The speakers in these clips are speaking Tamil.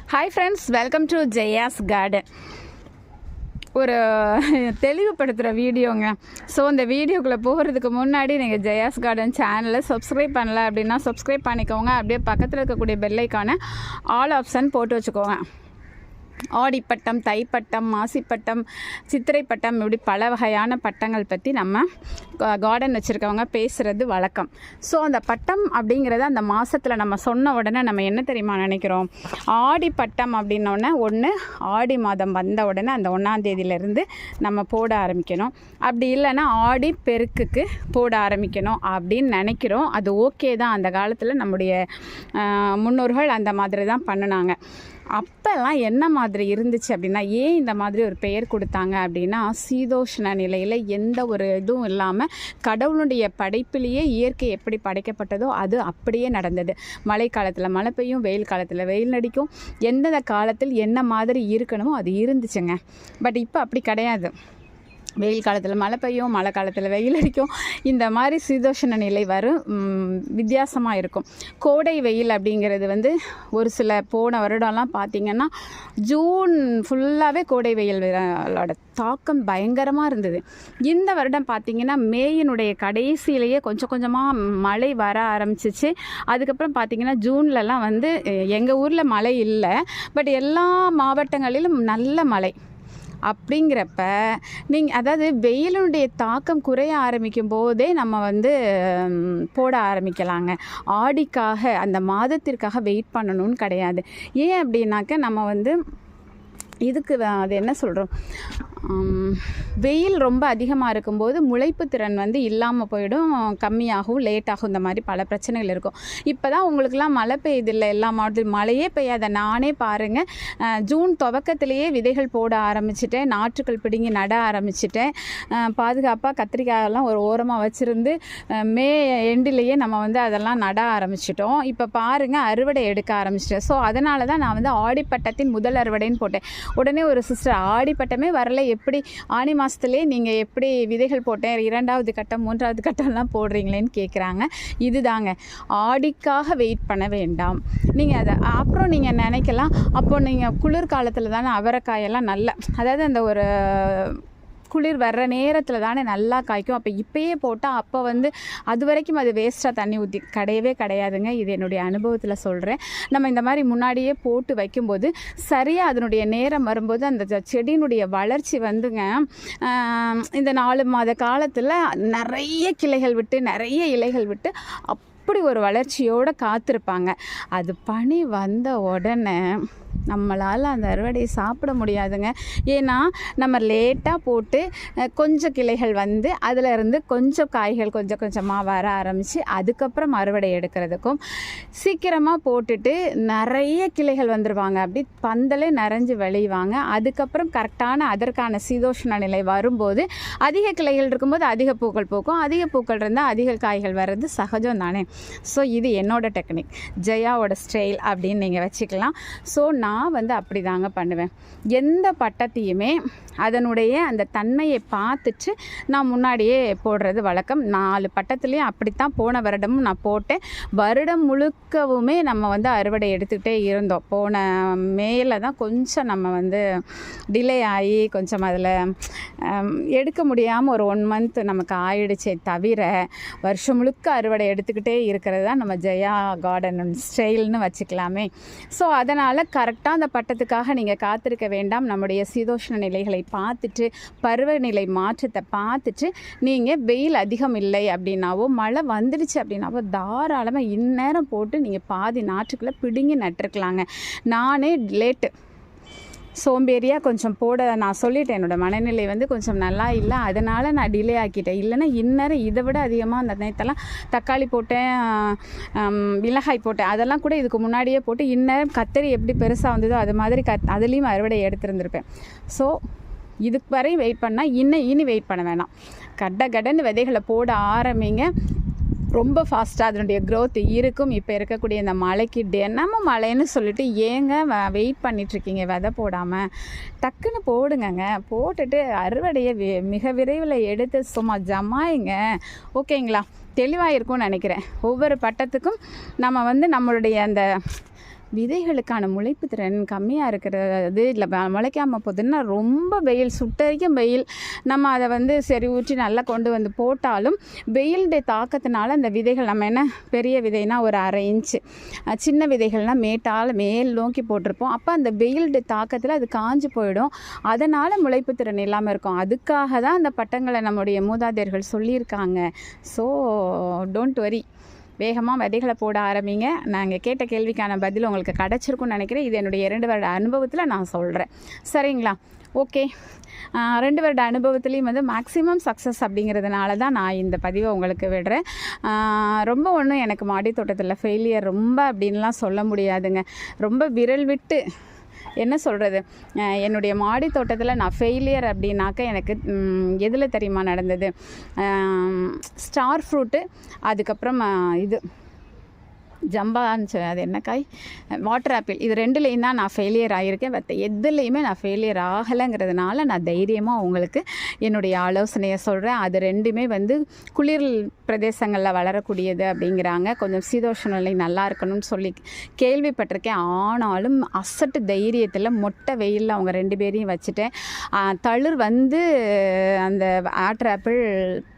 Hi friends, welcome to Jaya's garden. ஒரு தெளிவுபடுத்துகிற வீடியோங்க. ஸோ இந்த வீடியோக்குள்ளே போகிறதுக்கு முன்னாடி நீங்கள் ஜெயாஸ் கார்டன் சேனலை சப்ஸ்கிரைப் பண்ணல அப்படின்னா சப்ஸ்கிரைப் பண்ணிக்கோங்க. அப்படியே பக்கத்தில் இருக்கக்கூடிய பெல் ஐக்கானை ஆல் ஆப்ஷன் போட்டு வச்சுக்கோங்க. ஆடிப்பட்டம், தைப்பட்டம், மாசிப்பட்டம், சித்திரைப்பட்டம், இப்படி பல வகையான பட்டங்கள் பற்றி நம்ம கார்டன் வச்சுருக்கவங்க பேசுகிறது வழக்கம். ஸோ அந்த பட்டம் அப்படிங்கிறத அந்த மாதத்தில் நம்ம சொன்ன உடனே நம்ம என்ன தெரியுமா நினைக்கிறோம்? ஆடிப்பட்டம் அப்படின்னோடனே ஆடி மாதம் வந்த உடனே அந்த 1ஆம் தேதியிலேருந்து நம்ம போட ஆரம்பிக்கணும். அப்படி இல்லைன்னா ஆடி பெருக்குக்கு போட ஆரம்பிக்கணும் அப்படின்னு நினைக்கிறோம். அது ஓகே தான். அந்த காலத்தில் நம்முடைய முன்னோர்கள் அந்த மாதிரி தான் பண்ணினாங்க. அப்போல்லாம் என்ன மாதிரி இருந்துச்சு அப்படின்னா, ஏன் இந்த மாதிரி ஒரு பெயர் கொடுத்தாங்க அப்படின்னா, சீதோஷ்ண நிலையில் எந்த ஒரு இதுவும் இல்லாமல் கடவுளுடைய படைப்பிலேயே இயற்கை எப்படி படைக்கப்பட்டதோ அது அப்படியே நடந்தது. மழை காலத்தில் மழை பெய்யும், வெயில் காலத்தில் வெயில் நடிக்கும். எந்தெந்த காலத்தில் என்ன மாதிரி இருக்கணுமோ அது இருந்துச்சுங்க. பட் இப்போ அப்படி கிடையாது. வெயில் காலத்தில் மழை பெய்யும், மழை காலத்தில் வெயில் அடிக்கும். இந்த மாதிரி சீதோஷண நிலை வரும், வித்தியாசமாக இருக்கும். கோடை வெயில் அப்படிங்கிறது ஒரு சில போன வருடம்லாம் பார்த்திங்கன்னா ஜூன் ஃபுல்லாகவே கோடை வெயிலோட தாக்கம் பயங்கரமாக இருந்தது. இந்த வருடம் பார்த்திங்கன்னா மேயினுடைய கடைசியிலேயே கொஞ்சம் கொஞ்சமாக மழை வர ஆரம்பிச்சிச்சு. அதுக்கப்புறம் பார்த்திங்கன்னா ஜூன்லலாம் எங்கள் ஊரில் மழை இல்லை, பட் எல்லா மாவட்டங்களிலும் நல்ல மழை. அப்படிங்கிறப்ப அதாவது வெயிலுடைய தாக்கம் குறைய ஆரம்பிக்கும் போதே நம்ம போட ஆரம்பிக்கலாங்க. ஆடிக்காக அந்த மாதத்திற்காக வெயிட் பண்ணணும்னு கிடையாது. ஏன் அப்படின்னாக்க நம்ம இதுக்கு அது என்ன சொல்கிறோம், வெயில் ரொம்ப அதிகமாக இருக்கும்போது முளைப்பு திறன் இல்லாமல் போயிடும், கம்மியாகும், லேட்டாகும். இந்த மாதிரி பல பிரச்சனைகள் இருக்கும். இப்போ தான் உங்களுக்கெல்லாம் மழை பெய்யுதில்லை, எல்லா மாவட்டத்திலும் மழையே பெய்யாத. நானே பாருங்கள், ஜூன் துவக்கத்திலேயே விதைகள் போட ஆரம்பிச்சிட்டேன், நாற்றுக்கள் பிடுங்கி நட ஆரம்பிச்சிட்டேன். பாதுகாப்பாக கத்திரிக்காயெல்லாம் ஒரு ஓரமாக வச்சுருந்து மே எண்டிலேயே நம்ம அதெல்லாம் நட ஆரம்பிச்சிட்டோம். இப்போ பாருங்கள், அறுவடை எடுக்க ஆரம்பிச்சிட்டேன். ஸோ அதனால தான் நான் ஆடிப்பட்டத்தின் முதல் அறுவடைன்னு போட்டேன். உடனே ஒரு சிஸ்டர், ஆடிப்பட்டமே வரல, எப்படி ஆனி மாதத்துலேயே நீங்கள் எப்படி விதைகள் போட்டேன், 2வது கட்டம் 3வது கட்டம்லாம் போடுறீங்களேன்னு கேட்குறாங்க. இதுதாங்க, ஆடிக்காக வெயிட் பண்ண வேண்டாம். நீங்கள் அதை அப்புறம் நீங்கள் நினைக்கலாம், அப்போ நீங்கள் குளிர்காலத்தில் தானே அவரைக்காயெல்லாம் அதாவது அந்த ஒரு குளிர் வர்ற நேரத்தில் தானே நல்லா காய்க்கும். அப்போ இப்போயே போட்டால் அப்போ அது வரைக்கும் அது வேஸ்ட்டாக தண்ணி ஊற்றி கிடையாதுங்க. இது என்னுடைய அனுபவத்தில் சொல்கிறேன். நம்ம இந்த மாதிரி முன்னாடியே போட்டு வைக்கும்போது சரியாக அதனுடைய நேரம் வரும்போது அந்த செடியினுடைய வளர்ச்சி இந்த 4 மாத காலத்தில் நிறைய கிளைகள் விட்டு நிறைய இலைகள் விட்டு அப்படி ஒரு வளர்ச்சியோடு காத்திருப்பாங்க. அது பனி வந்த உடனே நம்மளால் அந்த அறுவடையை சாப்பிட முடியாதுங்க. ஏன்னா நம்ம லேட்டாக போட்டு கொஞ்சம் கிளைகள் அதில் இருந்து கொஞ்சம் காய்கள் கொஞ்சம் கொஞ்சமாக வர ஆரம்பித்து அதுக்கப்புறம் அறுவடை எடுக்கிறதுக்கும், சீக்கிரமாக போட்டுட்டு நிறைய கிளைகள் வந்துடுவாங்க, அப்படி பந்தலே நிறைஞ்சு விளைவாங்க. அதுக்கப்புறம் கரெக்டான அதற்கான சீதோஷ்ண நிலை வரும்போது அதிக கிளைகள் இருக்கும்போது அதிக பூக்கள் பூக்கும், அதிக பூக்கள் இருந்தால் அதிக காய்கள் வர்றது சகஜம் தானே. ஸோ இது என்னோட டெக்னிக், ஜெயாவோட ஸ்டைல் அப்படின்னு நீங்கள் வச்சுக்கலாம். ஸோ நான் அப்படி தாங்க பண்ணுவேன். எந்த பட்டத்தையுமே அதனுடைய அந்த தன்மையை பார்த்துட்டு நான் முன்னாடியே போடுறது வழக்கம். 4 பட்டத்துலேயும் அப்படித்தான் போன வருடமும் நான் போட்டேன். வருடம் முழுக்கவுமே நம்ம அறுவடை எடுத்துக்கிட்டே இருந்தோம். போன மேல தான் கொஞ்சம் நம்ம டிலே ஆகி கொஞ்சம் அதில் எடுக்க முடியாமல் ஒரு 1 மந்த் நமக்கு ஆயிடுச்சே தவிர வருஷம் முழுக்க அறுவடை எடுத்துக்கிட்டே இருக்கிறது தான் நம்ம ஜெயா கார்டன் ஸ்டைல்னு வச்சுக்கலாமே. ஸோ அதனால் கரெக்டாக அந்த பட்டத்துக்காக நீங்கள் காத்திருக்க வேண்டாம். நம்முடைய சீதோஷ்ண நிலைகளை பார்த்துட்டு, பருவநிலை மாற்றத்தை பார்த்துட்டு, நீங்கள் வெயில் அதிகம் இல்லை அப்படின்னாவோ மழை வந்துடுச்சு அப்படின்னாவோ தாராளமாக இந்நேரம் போட்டு நீங்கள் பாதி நாற்றுக்குள்ளே பிடுங்கி நட்டுருக்கலாங்க. நானே லேட்டு சோம்பேறியாக கொஞ்சம் போட நான் சொல்லிட்டேன். என்னோடய மனநிலை கொஞ்சம் நல்லா இல்லை, அதனால் நான் டிலே ஆக்கிட்டேன். இல்லைன்னா இந்நேரம் இதை விட அதிகமாக அந்த நேரத்தெல்லாம் தக்காளி போட்டேன், மிளகாய் போட்டேன், அதெல்லாம் கூட இதுக்கு முன்னாடியே போட்டு இந்நேரம் கத்தரி எப்படி பெருசாக வந்ததோ அது மாதிரி அதுலேயும் அறுவடை எடுத்துருந்துருப்பேன். ஸோ இதுக்கு வரையும் வெயிட் பண்ணால் இனி வெயிட் பண்ண வேணாம். கடன்னு விதைகளை போட ஆரம்பிங்க. ரொம்ப ஃபாஸ்ட்டாக அதனுடைய க்ரோத் இருக்கும். இப்போ இருக்கக்கூடிய இந்த மழைக்கு தினமும் மழைன்னு சொல்லிட்டு ஏங்க வெயிட் பண்ணிகிட்ருக்கீங்க? விதை போடாமல் டக்குன்னு போடுங்கங்க. போட்டுட்டு அறுவடையை மிக விரைவில் எடுத்து சும்மா ஜமாயிங்க. ஓகேங்களா? தெளிவாக இருக்கும்னு நினைக்கிறேன். ஒவ்வொரு பட்டத்துக்கும் நம்ம நம்மளுடைய அந்த விதைகளுக்கான முளைப்பு திறன் கம்மியாக இருக்கிறது இல்லை முளைக்காமல் போகுதுன்னா ரொம்ப வெயில் சுட்டரிக்கும் வெயில் நம்ம அதை வந்து சரி ஊற்றி நல்லா கொண்டு வந்து போட்டாலும் வெயிலுடைய தாக்கத்தினால அந்த விதைகள் நம்ம என்ன பெரிய விதைனா ஒரு 1/2 இன்ச்சு, சின்ன விதைகள்னால் மேல் நோக்கி போட்டிருப்போம். அப்போ அந்த வெயிலுடைய தாக்கத்தில் அது காஞ்சு போயிடும். அதனால் முளைப்பு திறன் இல்லாமல் இருக்கும். அதுக்காக தான் அந்த பட்டங்களை நம்முடைய மூதாதையர்கள் சொல்லியிருக்காங்க. ஸோ டோன்ட் வரி, வேகமாக விதைகளை போட ஆரம்பிங்க. நாங்கள் கேட்ட கேள்விக்கான பதில் உங்களுக்கு கிடச்சிருக்குன்னு நினைக்கிறேன். இது என்னுடைய 2 வருட அனுபவத்தில் நான் சொல்கிறேன். சரிங்களா? ஓகே. 2 வருட அனுபவத்துலேயும் வந்து மேக்ஸிமம் சக்ஸஸ் அப்படிங்கிறதுனால தான் நான் இந்த பதிவை உங்களுக்கு விடுறேன். ரொம்ப ஒன்றும் எனக்கு மாடி தோட்டத்தில் ஃபெயிலியர் ரொம்ப அப்படின்லாம் சொல்ல முடியாதுங்க. ரொம்ப விரல் விட்டு என்ன சொல்கிறது, என்னுடைய மாடி தோட்டத்தில் நான் ஃபெயிலியர் அப்படின்னாக்க எனக்கு எதில் தெரியுமா நடந்தது, ஸ்டார் ஃப்ரூட்டு, அதுக்கப்புறம் இது ஜம்பான்னு அது என்ன காய், வாட்டர் ஆப்பிள், இது 2லேயும் தான் நான் ஃபெயிலியர் ஆகியிருக்கேன். மற்ற எதுலேயுமே நான் ஃபெயிலியர் ஆகலைங்கிறதுனால நான் தைரியமாக உங்களுக்கு என்னுடைய ஆலோசனையை சொல்கிறேன். அது 2மே வந்து குளிர் பிரதேசங்களில் வளரக்கூடியது அப்படிங்கிறாங்க. கொஞ்சம் சீதோஷ்ண நிலை நல்லா இருக்கணும்னு சொல்லி கேள்விப்பட்டிருக்கேன். ஆனாலும் அசட்டு தைரியத்தில் மொட்டை வெயிலில் அவங்க 2 பேரையும் வச்சுட்டேன். தளிர் வந்து அந்த வாட்டர் ஆப்பிள்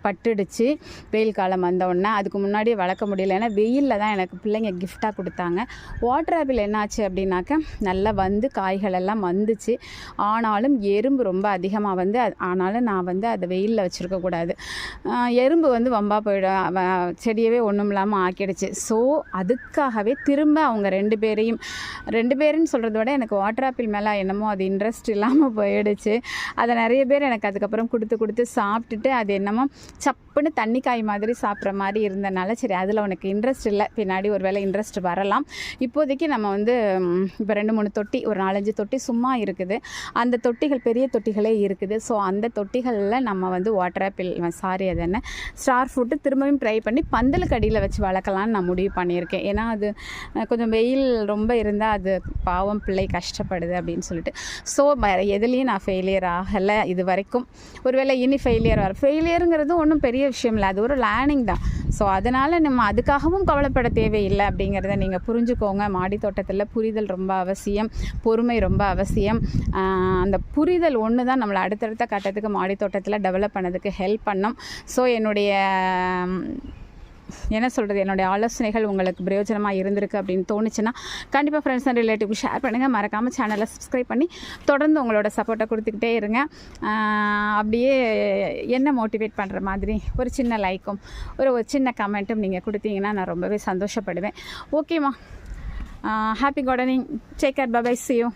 பட்டுடுச்சு வெயில் காலம் வந்தோடனே. அதுக்கு முன்னாடியே வளர்க்க முடியல, ஏன்னா வெயிலில் தான் எனக்கு பிள்ளைங்க கிஃப்டாக கொடுத்தாங்க. வாட்டர் ஆப்பிள் என்னாச்சு அப்படின்னாக்க நல்லா வந்து காய்கள் எல்லாம் வந்துச்சு. ஆனாலும் எறும்பு ரொம்ப அதிகமாக வந்து ஆனாலும் நான் வந்து அதை வெயிலில் வச்சுருக்கக்கூடாது. எறும்பு வந்து வம்பா போயிடும், செடியவே ஒன்றும் இல்லாமல் ஆக்கிடுச்சு. ஸோ அதுக்காகவே திரும்ப அவங்க 2 பேருன்னு சொல்கிறத விட எனக்கு வாட்டர் ஆப்பிள் மேலே என்னமோ அது இன்ட்ரெஸ்ட் இல்லாமல் போயிடுச்சு. அதை நிறைய பேர் எனக்கு அதுக்கப்புறம் கொடுத்து சாப்பிட்டுட்டு அது என்னமோ சப்புன்னு தண்ணி காய் மாதிரி சாப்பிட்ற மாதிரி இருந்தனால சரி அதில் உனக்கு இன்ட்ரெஸ்ட் இல்லை, பின்னாடி ஒரு வேளை இன்ட்ரெஸ்ட் வரலாம். இப்போதைக்கு நம்ம வந்து இப்போ 2-3 தொட்டி, ஒரு 4-5 தொட்டி சும்மா இருக்குது. அந்த தொட்டிகள் பெரிய தொட்டிகளே இருக்குது. ஸோ அந்த தொட்டிகளில் நம்ம வந்து வாட்டர் ஆப்பிள் அது என்ன ஸ்டார் ஃப்ரூட்டு திரும்பவும் ட்ரை பண்ணி பந்தலுக்கு அடியில் வச்சு வளர்க்கலான்னு நான் முடிவு பண்ணியிருக்கேன். ஏன்னா அது கொஞ்சம் வெயில் ரொம்ப இருந்தால் அது பாவம் பிள்ளை கஷ்டப்படுது அப்படின்னு சொல்லிட்டு. ஸோ எதுலேயும் நான் ஃபெயிலியர் ஆகலை இது வரைக்கும். ஒருவேளை இனி ஃபெயிலியருங்கிறது ஒன்றும் பெரிய விஷயம் இல்லை, அது ஒரு லேர்னிங் தான். ஸோ அதனால் நம்ம அதுக்காகவும் கவலைப்பட தேவையில்லை அப்படிங்கிறத நீங்கள் புரிஞ்சுக்கோங்க. மாடி தோட்டத்தில் புரிதல் ரொம்ப அவசியம், பொறுமை ரொம்ப அவசியம். அந்த புரிதல் ஒன்று தான் நம்மளை அடுத்தடுத்த கட்டத்துக்கு மாடி தோட்டத்தில் டெவலப் பண்ணதுக்கு ஹெல்ப் பண்ணோம். ஸோ என்னுடைய என்னுடைய ஆலோசனைகள் உங்களுக்கு பிரயோஜனமாக இருந்திருக்கு அப்படின்னு தோணுச்சுன்னா கண்டிப்பாக ஃப்ரெண்ட்ஸ் அண்ட் ரிலேட்டிவ்க்கு ஷேர் பண்ணுங்கள். மறக்காமல் சேனலை சப்ஸ்கிரைப் பண்ணி தொடர்ந்து உங்களோட சப்போர்ட்டை கொடுத்துக்கிட்டே இருங்க. அப்படியே என்ன மோட்டிவேட் பண்ணுற மாதிரி ஒரு சின்ன லைக்கும் ஒரு சின்ன கமெண்ட்டும் நீங்கள் கொடுத்தீங்கன்னா நான் ரொம்பவே சந்தோஷப்படுவேன். ஓகேம்மா, happy gardening, take care, bye bye, see you.